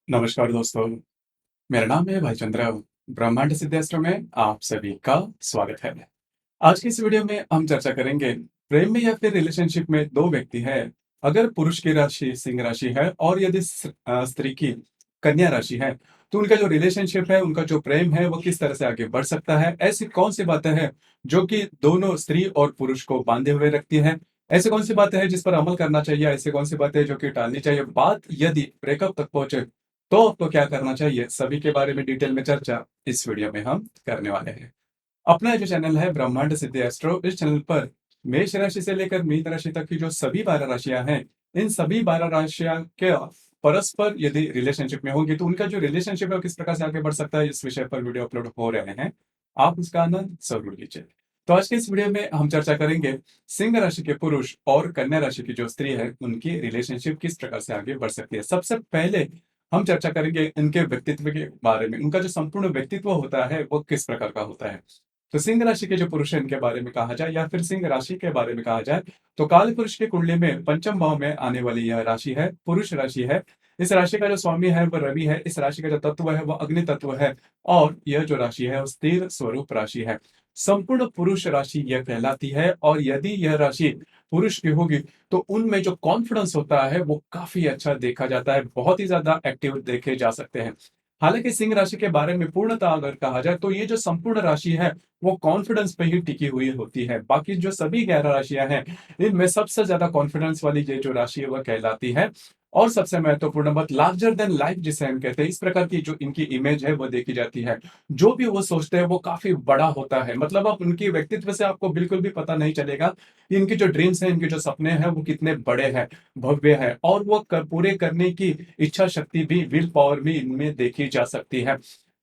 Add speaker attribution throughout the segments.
Speaker 1: नमस्कार दोस्तों, मेरा नाम है भाई चंद्र। ब्रह्मांड सिद्धेश्वर में आप सभी का स्वागत है। आज की इस वीडियो में हम चर्चा करेंगे प्रेम में या फिर रिलेशनशिप में दो व्यक्ति है। अगर पुरुष की राशि सिंह राशि है और यदि स्त्री की कन्या राशि है, तो उनका जो रिलेशनशिप है, उनका जो प्रेम है, वो किस तरह से आगे बढ़ सकता है। ऐसी कौन सी बातें हैं जो कि दोनों स्त्री और पुरुष को बांधे हुए रखती है। ऐसी कौन सी बातें हैं जिस पर अमल करना चाहिए, ऐसी कौन सी बातें हैं जो कि टालनी चाहिए। बात यदि ब्रेकअप तक पहुंचे तो आपको क्या करना चाहिए, सभी के बारे में डिटेल में चर्चा इस वीडियो में हम करने वाले हैं। अपना जो चैनल है ब्रह्मांड सिद्धि एस्ट्रो, इस चैनल पर मेष राशि से लेकर मीन राशि तक की जो सभी 12 राशियां हैं, इन सभी 12 राशियां के परस्पर यदि रिलेशनशिप में होंगी तो उनका जो रिलेशनशिप है वो किस प्रकार से आगे बढ़ सकता है, इस विषय पर वीडियो अपलोड हो रहे हैं। आप उसका आनंद जरूर लीजिए। तो आज के इस वीडियो में हम चर्चा करेंगे सिंह राशि के पुरुष और कन्या राशि की जो स्त्री है, उनकी रिलेशनशिप किस प्रकार से आगे बढ़ सकती है। सबसे पहले हम चर्चा करेंगे इनके व्यक्तित्व के बारे में। उनका जो संपूर्ण व्यक्तित्व होता है वो किस प्रकार का होता है। तो सिंह राशि के जो पुरुष है, इनके बारे में कहा जाए या फिर सिंह राशि के बारे में कहा जाए, तो काल पुरुष की कुंडली में पंचम भाव में आने वाली यह राशि है, पुरुष राशि है। इस राशि का जो स्वामी है वह रवि है। इस राशि का जो तत्व है वह अग्नि तत्व है। और यह जो राशि है वो स्थिर स्वरूप राशि है। संपूर्ण पुरुष राशि यह कहलाती है। और यदि यह राशि पुरुष की होगी तो उनमें जो कॉन्फिडेंस होता है वो काफी अच्छा देखा जाता है, बहुत ही ज्यादा एक्टिव देखे जा सकते हैं। हालांकि सिंह राशि के बारे में पूर्णतः अगर कहा जाए तो ये जो संपूर्ण राशि है वो कॉन्फिडेंस पे ही टिकी हुई होती है। बाकी जो सभी 11 राशियां हैं, इनमें सबसे ज्यादा कॉन्फिडेंस वाली ये जो राशि है वह कहलाती है। और सबसे महत्वपूर्ण बात, लार्जर देन लाइफ जिसे हम कहते हैं, इस प्रकार की जो इनकी इमेज है वो देखी जाती है। जो भी वो सोचते हैं वो काफी बड़ा होता है। मतलब आप उनके व्यक्तित्व से आपको बिल्कुल भी पता नहीं चलेगा कि इनकी जो ड्रीम्स हैं, इनके जो सपने हैं वो कितने बड़े हैं, भव्य है। और वो पूरे करने की इच्छा शक्ति भी, विल पावर भी इनमें देखी जा सकती है।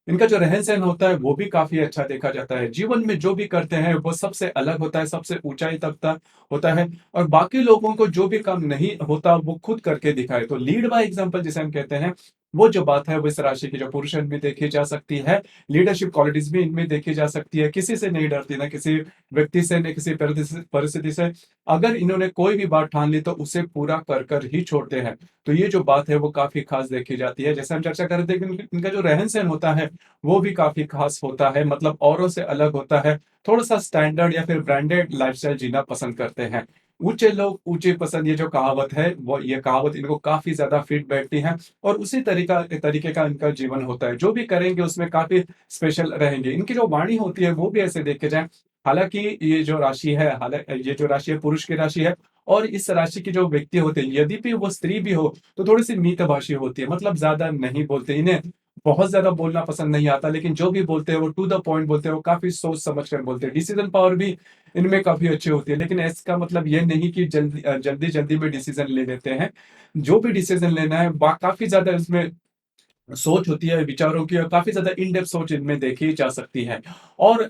Speaker 1: इनका जो रहन सहन होता है वो भी काफी अच्छा देखा जाता है। जीवन में जो भी करते हैं वो सबसे अलग होता है, सबसे ऊंचाई तक का होता है। और बाकी लोगों को जो भी काम नहीं होता वो खुद करके दिखाए, तो लीड बाय एग्जांपल जिसे हम कहते हैं, वो जो बात है वो इस राशि की जो पुरुष में देखी जा सकती है। लीडरशिप क्वालिटीज भी इनमें देखी जा सकती है। किसी से नहीं डरती, ना किसी व्यक्ति से, न किसी परिस्थिति से। अगर इन्होंने कोई भी बात ठान ली तो उसे पूरा कर कर ही छोड़ते हैं। तो ये जो बात है वो काफी खास देखी जाती है। जैसे हम चर्चा कर रहे थे कि इनका जो रहन सहन होता है वो भी काफी खास होता है, मतलब औरों से अलग होता है। थोड़ा सा स्टैंडर्ड या फिर ब्रांडेड लाइफस्टाइल जीना पसंद करते हैं। ऊंचे लोग ऊंचे पसंद, ये जो कहावत है वो, ये कहावत इनको काफी ज्यादा फिट बैठती है। और उसी तरीके का इनका जीवन होता है। जो भी करेंगे उसमें काफी स्पेशल रहेंगे। इनकी जो वाणी होती है वो भी ऐसे देखे जाए। हालांकि ये जो राशि है, हालांकि ये जो राशि है पुरुष की राशि है। और इस राशि के जो व्यक्ति होते हैं, यदि भी वो स्त्री भी हो तो थोड़ी सी मितभाषी होती है, मतलब ज्यादा नहीं बोलते। इन्हें बहुत ज्यादा बोलना पसंद नहीं आता, लेकिन जो भी बोलते हैं वो टू द पॉइंट बोलते हैं, वो काफी सोच समझ कर बोलते हैं। डिसीजन पावर भी इनमें काफी अच्छी होती है। लेकिन इसका मतलब ये नहीं कि जल्दी जल्दी में डिसीजन ले लेते हैं। जो भी डिसीजन लेना है काफी ज्यादा इसमें सोच होती है, विचारों की, और काफी ज्यादा इन डेप्थ सोच इनमें देखी जा सकती है। और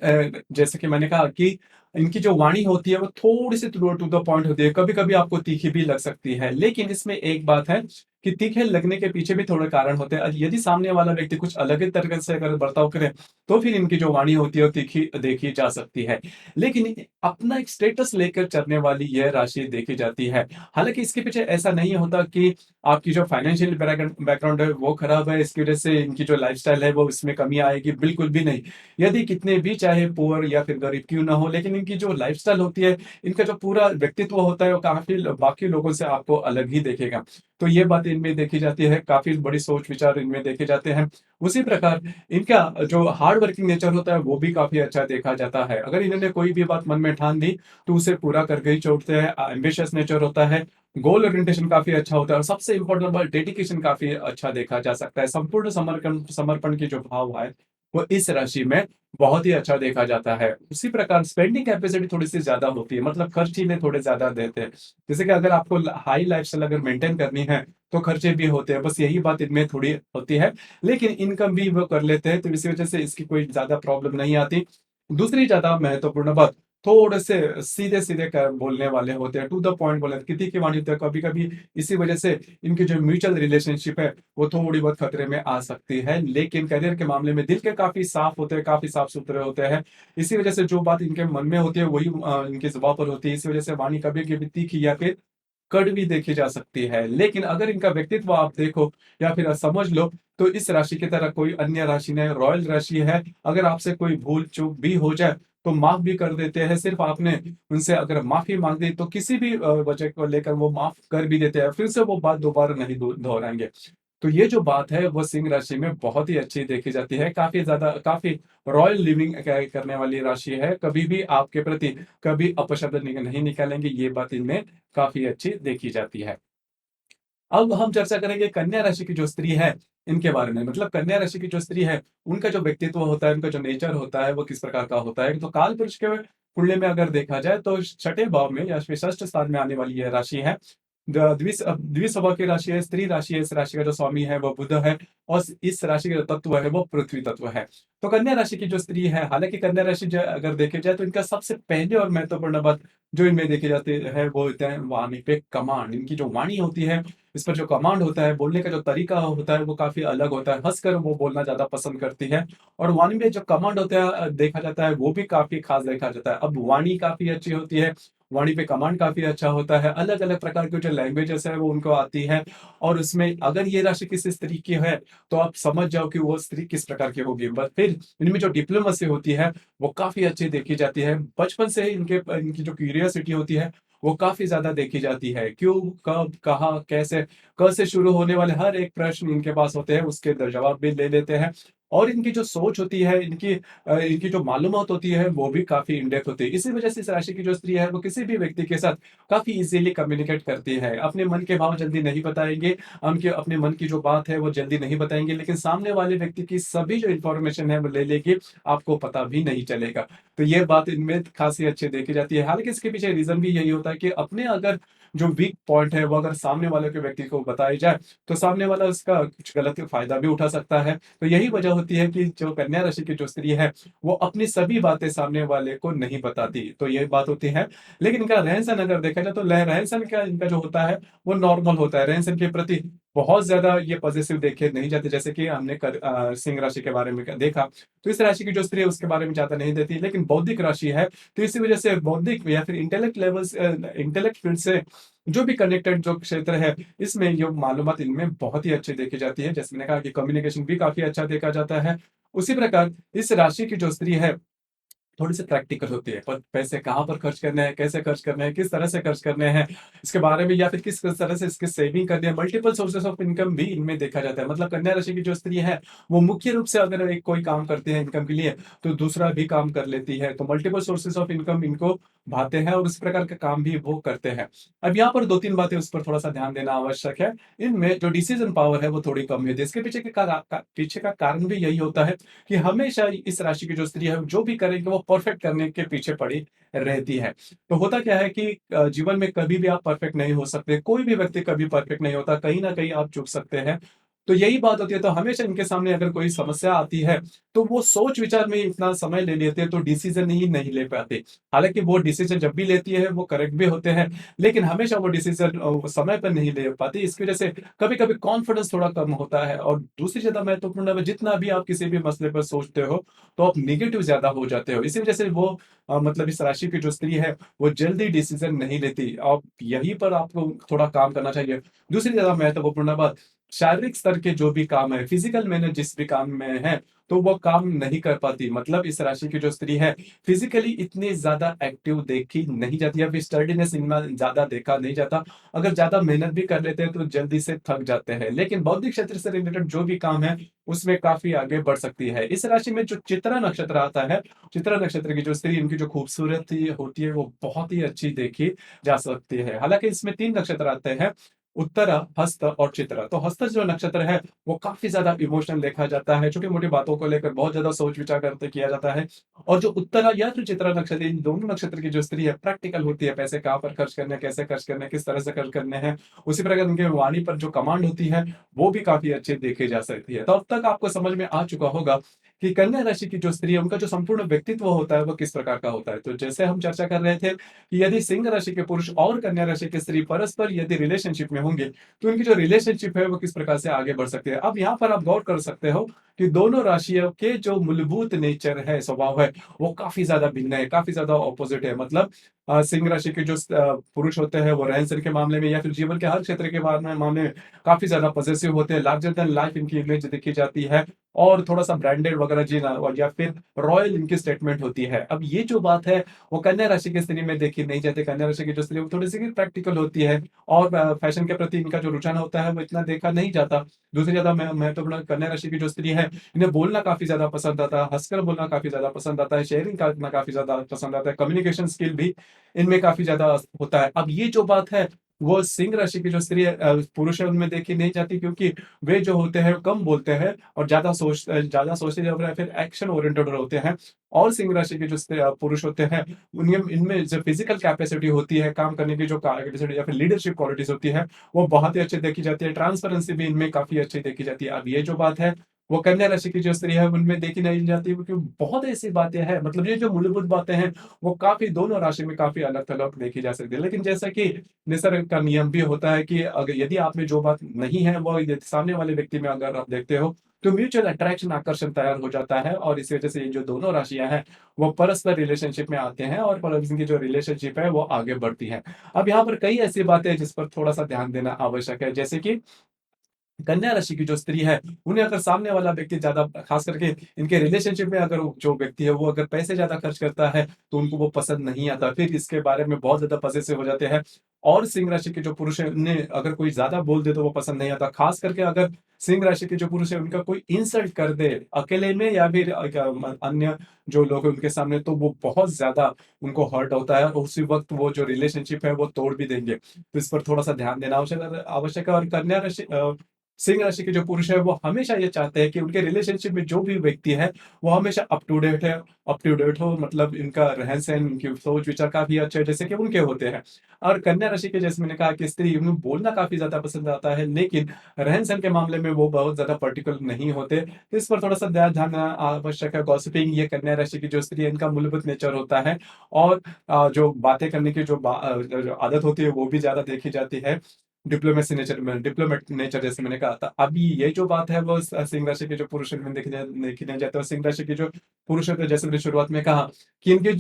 Speaker 1: जैसे कि मैंने कहा कि इनकी जो वाणी होती है वो थोड़ी सी टू द पॉइंट होती है। कभी कभी आपको तीखी भी लग सकती है, लेकिन इसमें एक बात है कि तीखे लगने के पीछे भी थोड़े कारण होते हैं। यदि सामने वाला व्यक्ति कुछ अलग ही तरीके से अगर बर्ताव करे तो फिर इनकी जो वाणी होती है वो तीखी देखी जा सकती है। लेकिन अपना एक स्टेटस लेकर चलने वाली यह राशि देखी जाती है। हालांकि इसके पीछे ऐसा नहीं होता कि आपकी जो फाइनेंशियल बैकग्राउंड है वो खराब है, इसकी वजह से इनकी जो लाइफस्टाइल है वो इसमें कमी आएगी, बिल्कुल भी नहीं। यदि कितने भी चाहे पुअर या फिर गरीब क्यों ना हो, लेकिन इनकी जो लाइफस्टाइल होती है, इनका जो पूरा व्यक्तित्व होता है वो काफी बाकी लोगों से आपको अलग ही देखेगा। तो ये बात इनमें देखी जाती है, काफी बड़ी सोच विचार इनमें देखे जाते हैं। उसी प्रकार इनका जो हार्ड वर्किंग नेचर होता है वो भी काफी अच्छा देखा जाता है। अगर इन्होंने कोई भी बात मन में ठान ली तो उसे पूरा करके ही छोड़ते हैं। एम्बिशियस नेचर होता है, गोल ओरिएंटेशन काफी अच्छा होता है, और सबसे इंपॉर्टेंट बात, डेडिकेशन काफी अच्छा देखा जा सकता है। संपूर्ण समर्पण समर्पण की जो भाव है वो इस राशि में बहुत ही अच्छा देखा जाता है। उसी प्रकार स्पेंडिंग कैपेसिटी थोड़ी सी ज्यादा होती है, मतलब खर्चीले थोड़े ज्यादा देते हैं। जैसे कि अगर आपको हाई लाइफस्टाइल अगर मेंटेन करनी है तो खर्चे भी होते हैं, बस यही बात इनमें थोड़ी होती है। लेकिन इनकम भी वो कर लेते हैं, तो इसी वजह से इसकी कोई ज्यादा प्रॉब्लम नहीं आती। दूसरी ज्यादा महत्वपूर्ण बात, थोड़े से सीधे सीधे बोलने वाले होते हैं, टू द पॉइंट बोले, किसी की वाणी होती है। कभी कभी इसी वजह से इनकी जो म्यूचुअल रिलेशनशिप है वो थोड़ी बहुत खतरे में आ सकती है। लेकिन करियर के मामले में दिल के काफी साफ होते हैं, काफी साफ सुथरे होते हैं। इसी वजह से जो बात इनके मन में होती है वही इनकी जुबान पर होती है। इसी वजह से वाणी कभी कभी तीखी या फिर कड़वी देखी जा सकती है। लेकिन अगर इनका व्यक्तित्व आप देखो या फिर समझ लो, तो इस राशि की तरह कोई अन्य राशि नहीं, रॉयल राशि है। अगर आपसे कोई भूल-चूक भी हो जाए, तो माफ़ भी कर देते हैं। सिर्फ़ आपने उनसे अगर माफ़ी माँग दी, तो किसी भी वजह को लेकर वो माफ़ कर भी देते हैं। फिर से वो बात दोबारा नहीं दोहराएँगे। तो ये जो बात है वो सिंह राशि में बहुत ही अच्छी देखी जाती है। काफ़ी रॉयल लिविंग करने वाली राशि है। कभी भी आपके प्रति कभी अपशब्द नहीं निकालेंगे, ये बात इनमें काफ़ी अच्छी देखी जाती है। अब हम चर्चा करेंगे कन्या राशि की जो स्त्री है, इनके बारे में। मतलब कन्या राशि की जो स्त्री है, उनका जो व्यक्तित्व होता है, उनका जो नेचर होता है, वो किस प्रकार का होता है। तो कालपुरुष के कुंडली में अगर देखा जाए, तो छठे भाव में या फिर षष्ठ स्थान में आने वाली ये राशि है। द्विसभा की राशि है, स्त्री राशि है। इस राशि का जो स्वामी है, वो बुध है और इस राशि का जो तत्व है, वो पृथ्वी तत्व है। तो कन्या राशि की जो स्त्री है, हालाँकि कन्या राशि अगर देखे जाए, तो इनका सबसे पहले और महत्वपूर्ण बात जो इनमें देखी जाती है, वो होता है वाणी पे कमांड। इनकी जो वाणी होती है, इस पर जो कमांड होता है, बोलने का जो तरीका होता है, वो काफ़ी अलग होता है। हँसकर वो बोलना ज़्यादा पसंद करती है और वाणी में जो कमांड होता है देखा जाता है, वो भी काफ़ी ख़ास देखा जाता है। अब वाणी काफ़ी अच्छी होती है, वाणी पे कमांड काफ़ी अच्छा होता है, अलग-अलग प्रकार की जो लैंग्वेजेज़ है, वो उनको आती है और उसमें अगर ये राशि किसी स्त्री की है, तो आप समझ जाओ कि वो स्त्री किस प्रकार की होगी। बट फिर इनमें जो डिप्लोमेसी होती है, वो काफ़ी अच्छी देखी जाती है। बचपन से ही इनकी जो क्यूरियोसिटी होती है, वो काफ़ी ज़्यादा देखी जाती है। क्यों, कब, कहाँ, कैसे, क से शुरू होने वाले हर एक प्रश्न इनके पास होते हैं, उसके जवाब भी ले लेते हैं और इनकी जो सोच होती है, इनकी जो मालूमात होती है, वो भी काफ़ी इन डेप्थ होती है। इसी वजह से इस राशि की जो स्त्री है, वो किसी भी व्यक्ति के साथ काफ़ी ईज़िली कम्युनिकेट करती है। अपने मन के भाव जल्दी नहीं बताएँगे, उनके अपने मन की जो बात है, वो जल्दी नहीं बताएँगे, लेकिन सामने वाले व्यक्ति की सभी जो इन्फॉर्मेशन है, वो ले लेंगे, आपको पता भी नहीं चलेगा। तो ये बात इनमें खासी अच्छी देखी जाती है। हालाँकि इसके पीछे रीज़न भी यही होता है कि अपने अगर जो वीक पॉइंट है, वो अगर सामने वाले के व्यक्ति को बताई जाए, तो सामने वाला उसका कुछ गलत फ़ायदा भी उठा सकता है। तो यही वजह होती है कि जो कन्या राशि की जो स्त्री है, वो अपनी सभी बातें सामने वाले को नहीं बताती। तो ये बात होती है। लेकिन इनका रहन-सहन अगर देखा जाए, तो ल रहन-सहन क्या इनका जो होता है, वो नॉर्मल होता है। रहन-सहन के प्रति बहुत ज़्यादा ये पॉज़ेसिव देखे नहीं जाते, जैसे कि हमने सिंह राशि के बारे में देखा। तो इस राशि की जो स्त्री है, उसके बारे में ज़्यादा नहीं देती। लेकिन बौद्धिक राशि है, तो इसी वजह से बौद्धिक या फिर इंटेलेक्ट फील्ड से जो भी कनेक्टेड जो क्षेत्र है, इसमें ये मालूमात इनमें बहुत ही अच्छी देखी जाती है। जैसे मैंने कहा कि कम्युनिकेशन भी काफ़ी अच्छा देखा जाता है। उसी प्रकार इस राशि की जो स्त्री है, थोड़ी-सी प्रैक्टिकल होती है। पर पैसे कहाँ पर खर्च करने हैं, कैसे खर्च करने हैं, किस तरह से खर्च करने हैं, इसके बारे में या फिर किस किस तरह से इसकी सेविंग करनी है, मल्टीपल सोर्सेज़ ऑफ इनकम भी इनमें देखा जाता है। मतलब कन्या राशि की जो स्त्री है, वो मुख्य रूप से अगर एक कोई काम करती है इनकम के लिए, तो दूसरा भी काम कर लेती है। तो मल्टीपल सोर्सेज़ ऑफ इनकम इनको भाते हैं और उस प्रकार का काम भी वो करते हैं। अब यहाँ पर 2-3 बातें उस पर थोड़ा-सा ध्यान देना आवश्यक है। इनमें जो डिसीज़न पावर है, वो थोड़ी कम है। इसके पीछे का कारण भी यही होता है कि हमेशा इस राशि की जो स्त्री है, जो भी करेगी वो परफेक्ट करने के पीछे पड़ी रहती है। तो होता क्या है कि जीवन में कभी भी आप परफेक्ट नहीं हो सकते, कोई भी व्यक्ति कभी परफेक्ट नहीं होता, कहीं न कहीं आप चूक सकते हैं। तो यही बात होती है, तो हमेशा इनके सामने अगर कोई समस्या आती है, तो वो सोच-विचार में इतना समय ले लेते हैं, तो डिसीज़न ही नहीं ले पाते। हालाँकि वो डिसीज़न जब भी लेती है, वो करेक्ट भी होते हैं, लेकिन हमेशा वो डिसीज़न समय पर नहीं ले पाती। इसकी वजह से कभी-कभी कॉन्फिडेंस थोड़ा कम होता है और दूसरी ज़्यादा महत्वपूर्ण है, जितना भी आप किसी भी मसले पर सोचते हो, तो आप नेगेटिव ज़्यादा हो जाते हो। इसी वजह से वो मतलब इस राशि की जो स्त्री है, वो जल्दी डिसीज़न नहीं लेती और यहीं पर आपको थोड़ा काम करना चाहिए। दूसरी ज़्यादा महत्वपूर्ण बात, शारीरिक स्तर के जो भी काम है, फिज़िकल मैंने जिस भी काम में है, तो वो काम नहीं कर पाती। मतलब इस राशि की जो स्त्री है, फिज़िकली इतनी ज़्यादा एक्टिव देखी नहीं जाती या फिर स्टर्डीनेस इनमें ज़्यादा देखा नहीं जाता। अगर ज़्यादा मेहनत भी कर लेते हैं, तो जल्दी से थक जाते हैं। लेकिन बौद्धिक क्षेत्र से रिलेटेड जो भी काम है, उसमें काफ़ी आगे बढ़ सकती है। इस राशि में जो चित्रा नक्षत्र आता है, चित्रा नक्षत्र की जो स्त्री इनकी जो खूबसूरती होती है, वो बहुत ही अच्छी देखी जा सकती है। हालाँकि इसमें 3 नक्षत्र आते हैं, उत्तरा, हस्त और चित्रा। तो हस्त जो नक्षत्र है, वो काफ़ी ज़्यादा इमोशनल देखा जाता है, छोटी-मोटी बातों को लेकर बहुत ज़्यादा सोच-विचार करके किया जाता है। और जो उत्तरा या जो चित्रा नक्षत्र, इन दोनों नक्षत्र की जो स्त्री है, प्रैक्टिकल होती है, पैसे कहाँ पर खर्च करने हैं, कैसे खर्च करने हैं, किस तरह से खर्च करने हैं। उसी प्रकार उनकी वाणी पर जो कमांड होती है, वो भी काफ़ी अच्छी देखी जा सकती है। तो अब तक आपको समझ में आ चुका होगा कि कन्या राशि की जो स्त्री है, उनका जो संपूर्ण व्यक्तित्व होता है, वो किस प्रकार का होता है। तो जैसे हम चर्चा कर रहे थे कि यदि सिंह राशि के पुरुष और कन्या राशि की स्त्री परस्पर यदि रिलेशनशिप में होंगे, तो उनकी जो रिलेशनशिप है, वो किस प्रकार से आगे बढ़ सकती है। अब यहाँ पर आप गौर कर सकते हो कि दोनों राशियों के जो मूलभूत नेचर है, स्वभाव है, वो काफ़ी ज़्यादा भिन्न है, काफ़ी ज़्यादा ऑपोज़िट है। मतलब सिंह राशि के जो पुरुष होते हैं वो रहन-सहन के मामले में या फिर जीवन के हर क्षेत्र के मामले में काफ़ी ज़्यादा पॉसेसिव होते हैं, लार्जर दैन लाइफ इनकी इमेज देखी जाती है और थोड़ा-सा ब्रांडेड वगैरह जीना और या फिर रॉयल इनकी स्टेटमेंट होती है। अब ये जो बात है वो कन्या राशि की स्त्री में देखी नहीं जाती। कन्या राशि की जो स्त्री है वो थोड़ी-सी प्रैक्टिकल होती है और फैशन के प्रति इनका जो रुझान होता है वो इतना देखा नहीं जाता। दूसरी ज़्यादा महत्वपूर्ण कन्या राशि की जो स्त्री है, इन्हें बोलना काफ़ी ज़्यादा पसंद आता है, हँसकर बोलना काफ़ी ज़्यादा पसंद आता है, शेयरिंग करना काफ़ी ज़्यादा पसंद आता है, कम्युनिकेशन स्किल भी इनमें काफ़ी ज़्यादा होता है। अब ये जो बात है, वो सिंह राशि की जो स्त्री है पुरुष है उनमें देखी नहीं जाती क्योंकि वे जो होते हैं कम बोलते हैं और ज़्यादा सोचते या फिर एक्शन ओरिएंटेड होते हैं। और सिंह राशि के जो पुरुष होते हैं, उनमें इनमें जो फिज़िकल कैपेसिटी होती है, काम करने की जो कैपेसिटी या फिर लीडरशिप क्वालिटीज़ होती है, वो बहुत ही अच्छी देखी जाती है। ट्रांसपेरेंसी भी इनमें काफ़ी अच्छी देखी जाती है। अब ये जो बात है, वो कन्या राशि की जो स्त्री है, उनमें देखी नहीं जाती क्योंकि बहुत ऐसी बातें हैं, मतलब ये जो मूलभूत बातें हैं, वो काफ़ी दोनों राशि में काफ़ी अलग-थलग देखी जा सकती है। लेकिन जैसा कि निसर्ग का नियम भी होता है कि अगर यदि आप में जो बात नहीं है, वो यदि सामने वाले व्यक्ति में अगर आप देखते हो, तो म्यूचुअल अट्रैक्शन आकर्षण तैयार हो जाता है और इस वजह से ये जो दोनों राशियाँ हैं, वो परस्पर रिलेशनशिप में आते हैं और पर इनकी जो रिलेशनशिप है, वो आगे बढ़ती है। अब यहाँ पर कई ऐसी बातें हैं जिस पर थोड़ा-सा ध्यान देना आवश्यक है, जैसे कि कन्या राशि की जो स्त्री है, उन्हें अगर सामने वाला व्यक्ति ज़्यादा खास करके इनके रिलेशनशिप में अगर जो व्यक्ति है, वो अगर पैसे ज़्यादा खर्च करता है, तो उनको वो पसंद नहीं आता। फिर इसके बारे में बहुत ज़्यादा पॉसेसिव हो जाते हैं और सिंह राशि के जो पुरुष हैं, उन्हें अगर कोई ज़्यादा बोल दे, तो वो पसंद नहीं आता। खास करके अगर सिंह राशि के जो पुरुष हैं, उनका कोई इंसल्ट कर दे, अकेले में या फिर अन्य जो लोग हैं उनके सामने, तो वो बहुत ज़्यादा उनको हर्ट होता है और उसी वक़्त वो जो रिलेशनशिप है, वो तोड़ भी देंगे। तो इस पर थोड़ा-सा ध्यान देना आवश्यक है और कन्या राशि सिंह राशि के जो पुरुष है वो हमेशा ये चाहते हैं कि उनके रिलेशनशिप में जो भी व्यक्ति है वो हमेशा अप टू डेट हो मतलब इनका रहन-सहन, इनकी सोच-विचार काफ़ी अच्छे हैं जैसे कि उनके होते हैं। और कन्या राशि के जैसे मैंने कहा कि स्त्री उन्हें बोलना काफ़ी ज़्यादा पसंद आता है लेकिन रहन-सहन के मामले में वो बहुत ज़्यादा पर्टिकुलर नहीं होते। तो इस पर थोड़ा-सा ध्यान देना आवश्यक है। गॉसिपिंग ये कन्या राशि की जो स्त्री है इनका मूलभूत नेचर होता है और जो बातें करने की जो आदत होती है वो भी ज़्यादा देखी जाती है। डिप्लोमेट नेचर जैसे मैंने कहा था। अभी ये जो बात है वो सिंह राशि के जो पुरुष में देखी नहीं जाती और सिंह राशि के जो पुरुष होते हैं जैसे मैंने शुरुआत में कहा कि इनके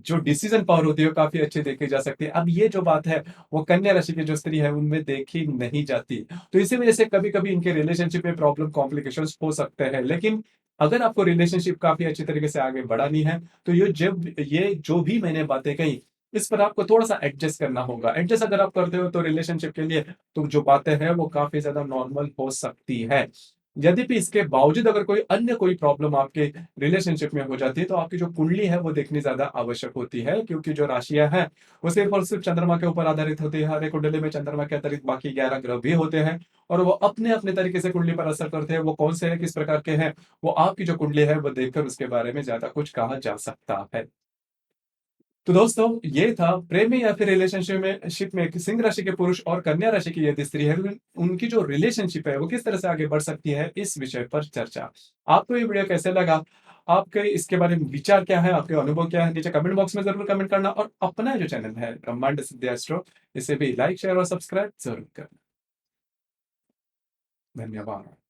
Speaker 1: जो डिसीजन पावर होती है वो काफ़ी अच्छी देखी जा सकती है। अब ये जो बात है वो कन्या राशि की जो स्त्री है उनमें देखी नहीं जाती। तो इसी वज़ह से कभी-कभी इनके रिलेशनशिप में प्रॉब्लम कॉम्प्लिकेशंस हो सकते हैं। लेकिन अगर आपको रिलेशनशिप काफ़ी अच्छी तरीके से आगे बढ़ानी है तो ये जो भी मैंने बातें कही इस पर आपको थोड़ा-सा एडजस्ट करना होगा। एडजस्ट अगर आप करते हो तो रिलेशनशिप के लिए तो जो बातें हैं वो काफ़ी ज़्यादा नॉर्मल हो सकती है। यद्यपि इसके बावजूद अगर कोई प्रॉब्लम आपके रिलेशनशिप में हो जाती है तो आपकी जो कुंडली है वो देखनी ज़्यादा आवश्यक होती है क्योंकि जो राशियाँ हैं वो सिर्फ़ और सिर्फ़ चंद्रमा के ऊपर आधारित होती है। हर एक कुंडली में चंद्रमा के अतिरिक्त बाकी 11 ग्रह भी होते हैं और वो अपने-अपने तरीके से कुंडली पर असर करते हैं। वो कौन से हैं, किस प्रकार के हैं, वो आपकी जो कुंडली है वो देखकर उसके बारे में ज़्यादा कुछ कहा जा सकता है। तो दोस्तों ये था प्रेम में या फिर रिलेशनशिप में सिंह राशि के पुरुष और कन्या राशि की यदि स्त्री है उनकी जो रिलेशनशिप है वो किस तरह से आगे बढ़ सकती है इस विषय पर चर्चा। आपको ये वीडियो कैसे लगा? आपके इसके बारे में विचार क्या है? आपके अनुभव क्या है? नीचे कमेंट बॉक्स में जरूर कमेंट करना और अपना जो चैनल है ब्रह्मांड सिद्धि एस्ट्रो इसे भी लाइक शेयर और सब्सक्राइब जरूर करना। धन्यवाद।